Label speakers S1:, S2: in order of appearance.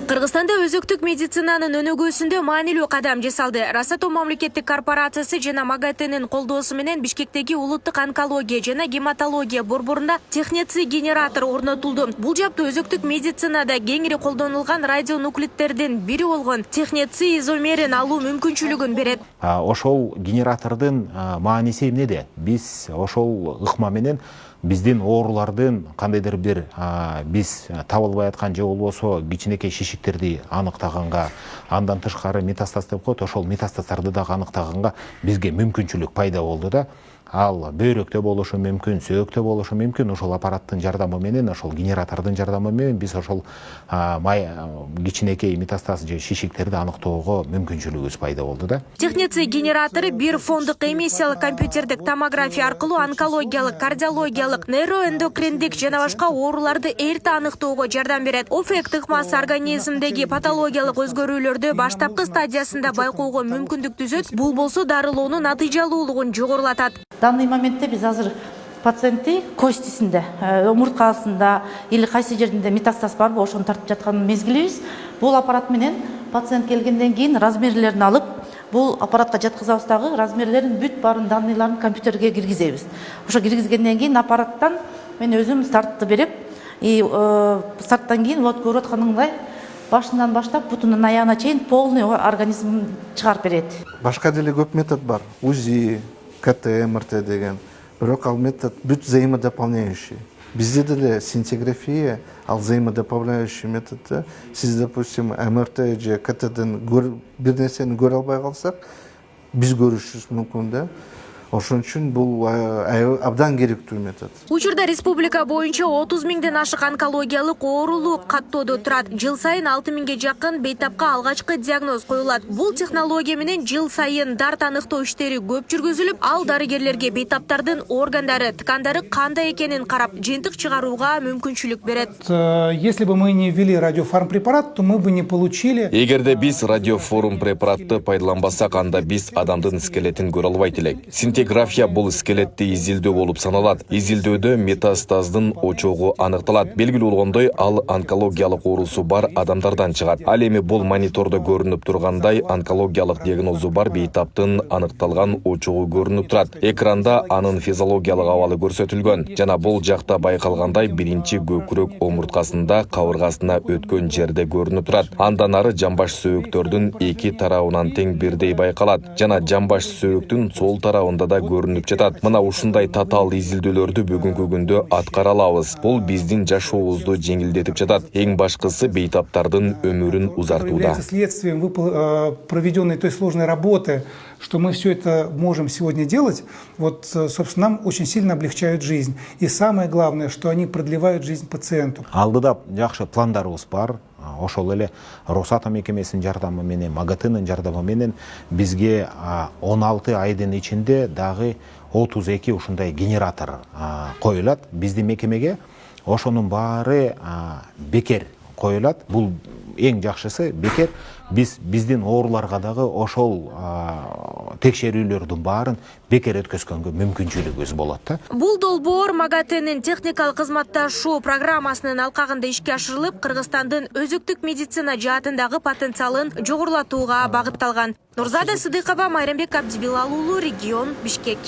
S1: Кыргызстанда өзөктүк медицинанын өнөгүүсүндө маанилүү кадам жасалды. Росатом мамлекеттик корпорациясы жана МАГАТЭнин колдоосу менен Бишкектеги улуттук онкология жана гематология борборунда технеций генератор орнотулду. Бул жабдуу өзөктүк медицинада кеңири колдонулган радионуклидтердин бири болгон технеций изомерин алуу мүмкүнчүлүгүн берет.
S2: Ошол генератордун мааниси эмнеде? Биз ошол ыкма менен биздин оорулардын кандайдыр бир биз табылбай аткан же болбосо кичинекей шишиктерди аныктаганга, андан тышкары метастаз деп коет, ошол метастаздарды дагы аныктаганга бизге мүмкүнчүлүк пайда болду да. Ал бөйрөктө болушу мүмкүн, сөөктө болушу мүмкүн. Ошол аппараттын жардамы менен, ошол генератордун жардамы менен биз ошол кичинекей метастаз же шишиктерди аныктоого мүмкүнчүлүгүбүз пайда болду да.
S1: Технеций генератору бир фондук эмиссиялык компьютердик томография аркылуу онкологиялык, кардиологиялык, нейроэндокриндик жана башка ооруларды эрте аныктоого жардам берет. Офек ыкмасы организмдеги патологиялык өзгөрүүлөрдү баштапкы стадиясында байкоого мүмкүндүк түзөт. Бул болсо дарылоонун натыйжалуулугун жогорулатат.
S3: В данный моментте биз азыр пациентти костисинде, омурткасында или кайсы жеринде метастаз барбы ошону тартып жаткан мезгилибиз. Бул аппарат менен пациент келгенден кийин размерлерин алып, бул аппаратка жаткызабыз дагы, размерлерин бүт баарын данныйларын компьютерге киргизебиз. Ошо киргизгенден кийин аппараттан мен өзүм стартты берип, старттан кийин вот көрүп атканыңдай башынан баштап бутунун аягына чейин полный организмин чыгарып берет.
S4: Башка деле көп метод бар. УЗИ, КТ, МРТ деген. Бирок ал метод бүт взаимодополняющий. Bizde de синтеграфия, ал взаимодополняющий метод. Siz, допустим, МРТ же КТ-ден bir нерсени көрө албай калсак, биз көрүшүбүз мүмкүн да. Ошон үчүн бул абдан керектүү метод.
S1: Учурда республика боюнча 30 миңден ашык онкологиялык оорулуу каттоодо турат. Жыл сайын 6 миңге жакын бейтапка алгачкы диагноз коюлат. Бул технология менен жыл сайын дарт аныктоо иштери көп жүргүзүлүп, ал дарыгерлерге бейтаптардын органдары, ткандары кандай экенин карап, жыйынтык чыгарууга мүмкүнчүлүк берет.
S5: Если бы мы не ввели радиофармпрепарат, то мы бы не получили.
S6: Эгерде биз радиофорум препаратты пайдаланбасак, анда биз адамдын скелетин көрө албайт элек. Синтеграфия бул скелетти изилдөө болуп саналат. Изилдөөдө метастаздын очогу аныкталат. Белгилүү болгондой, ал онкологиялык оорусу бар адамдардан чыгат. Ал эми бул монитордо көрүнүп тургандай онкологиялык диагнозу бар бейтаптын аныкталган очогу көрүнүп турат. Экранда анын физиологиялык абалы көрсөтүлгөн. Жана бул жакта байкалгандай биринчи көкүрөк омурткасында кабыргасына өткөн жерде көрүнүп турат. Андан ары жамбаш сөөктөрдүн эки тарабынан тең бирдей байкалат. Жана жамбаш сөөктүн сол тарабында да көрүнүп жатат. Мына ушундай татаал изилдөөлөрдү бүгүнкү күндө аткара алабыз. Бул биздин жашообузду жеңилдетип жатат. Эң башкысы бейтаптардын өмүрүн узартууда.
S5: Следствием проведенной той сложной работы, что мы все это можем сегодня делать, вот, собственно, нам очень сильно облегчают жизнь. И самое главное, что они продлевают жизнь пациенту.
S2: Алдыда жакшы пландарыбыз бар. Ошол эле Росатом мекемесинин жардамы менен, МАГАТЭнин жардамы менен бизге 16 айдын ичинде дагы 32 ушундай генератор коюлат биздин мекемеге. Ошонун баары бекер коюлат. Бул эң жакшысы бекер. Биздин ооруларга дагы ошол текшерүүлөрдүн баарын бекер өткөзгөнгө мүмкүнчүлүгүбүз болот да.
S1: Бул долбоор МАГАТЭнин техникалык кызматташуу программасынын алкагында ишке ашырылып, Кыргызстандын өзөктүк медицина жаатындагы потенциалын жогорулатууга багытталган. Нурзада Сыдыкова, Майрамбек Абдибилал уулу, регион, Бишкек.